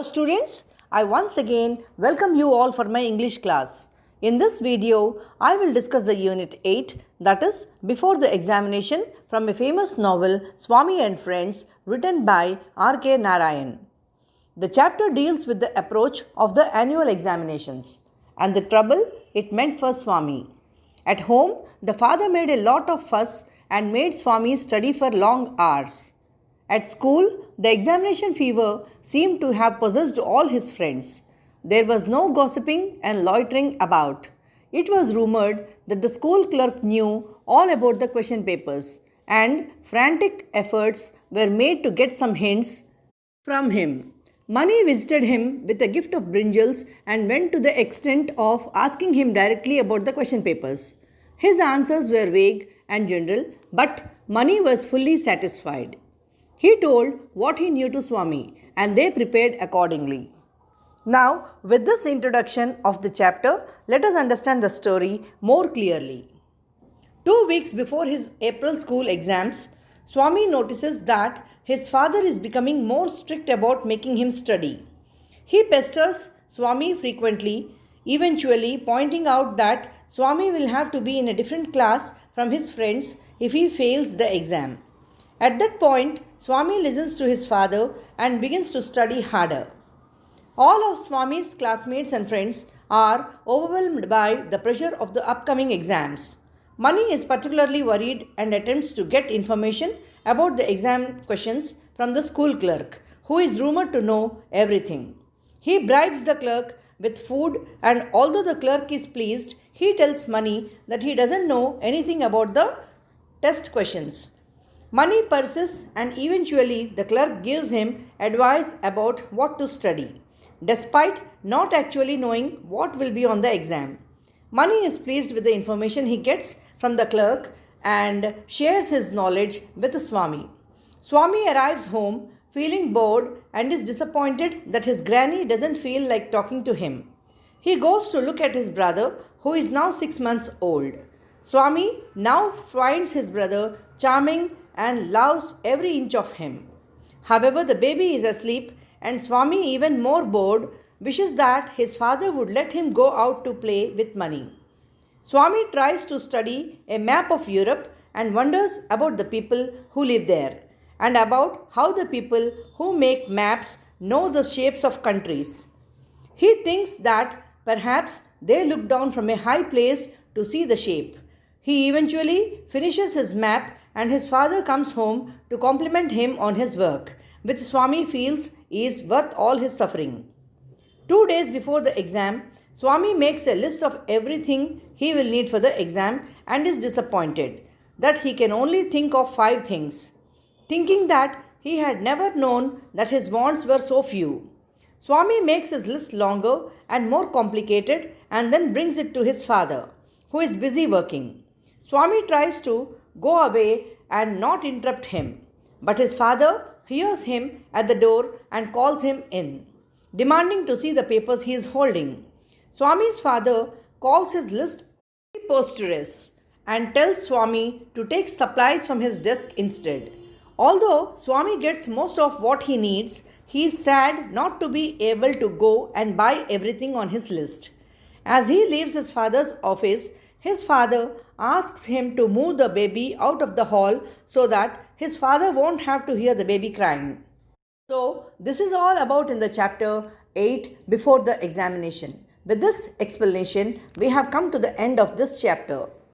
Hello students, I once again welcome you all for my English class. In this video, I will discuss the Unit 8, that is, Before the Examination, from a famous novel Swami and Friends written by R.K. Narayan. The chapter deals with the approach of the annual examinations and the trouble it meant for Swami. At home, the father made a lot of fuss and made Swami study for long hours. At school, the examination fever seemed to have possessed all his friends. There was no gossiping and loitering about. It was rumored that the school clerk knew all about the question papers, and frantic efforts were made to get some hints from him. Mani visited him with a gift of brinjals and went to the extent of asking him directly about the question papers. His answers were vague and general, but Mani was fully satisfied. He told what he knew to Swami, and they prepared accordingly. Now, with this introduction of the chapter, let us understand the story more clearly. 2 weeks before his April school exams, Swami notices that his father is becoming more strict about making him study. He pesters Swami frequently, eventually pointing out that Swami will have to be in a different class from his friends if he fails the exam. At that point, Swami listens to his father and begins to study harder. All of Swami's classmates and friends are overwhelmed by the pressure of the upcoming exams. Mani is particularly worried and attempts to get information about the exam questions from the school clerk, who is rumored to know everything. He bribes the clerk with food, and although the clerk is pleased, he tells Mani that he doesn't know anything about the test questions. Mani persists, and eventually the clerk gives him advice about what to study, despite not actually knowing what will be on the exam. Mani is pleased with the information he gets from the clerk and shares his knowledge with Swami. Swami arrives home feeling bored and is disappointed that his granny doesn't feel like talking to him. He goes to look at his brother, who is now 6 months old. Swami now finds his brother charming and loves every inch of him. However, the baby is asleep, and Swami, even more bored, wishes that his father would let him go out to play with Mani. Swami tries to study a map of Europe and wonders about the people who live there and about how the people who make maps know the shapes of countries. He thinks that perhaps they look down from a high place to see the shape. He eventually finishes his map, and his father comes home to compliment him on his work, which Swami feels is worth all his suffering. 2 days before the exam, Swami makes a list of everything he will need for the exam and is disappointed that he can only think of 5 things, thinking that he had never known that his wants were so few. Swami makes his list longer and more complicated and then brings it to his father, who is busy working. Swami tries to go away and not interrupt him, but his father hears him at the door and calls him in, demanding to see the papers he is holding. Swami's father calls his list preposterous and tells Swami to take supplies from his desk instead. Although Swami gets most of what he needs, he is sad not to be able to go and buy everything on his list. As he leaves his father's office, his father asks him to move the baby out of the hall so that his father won't have to hear the baby crying. So, this is all about in the chapter 8, Before the Examination. With this explanation, we have come to the end of this chapter.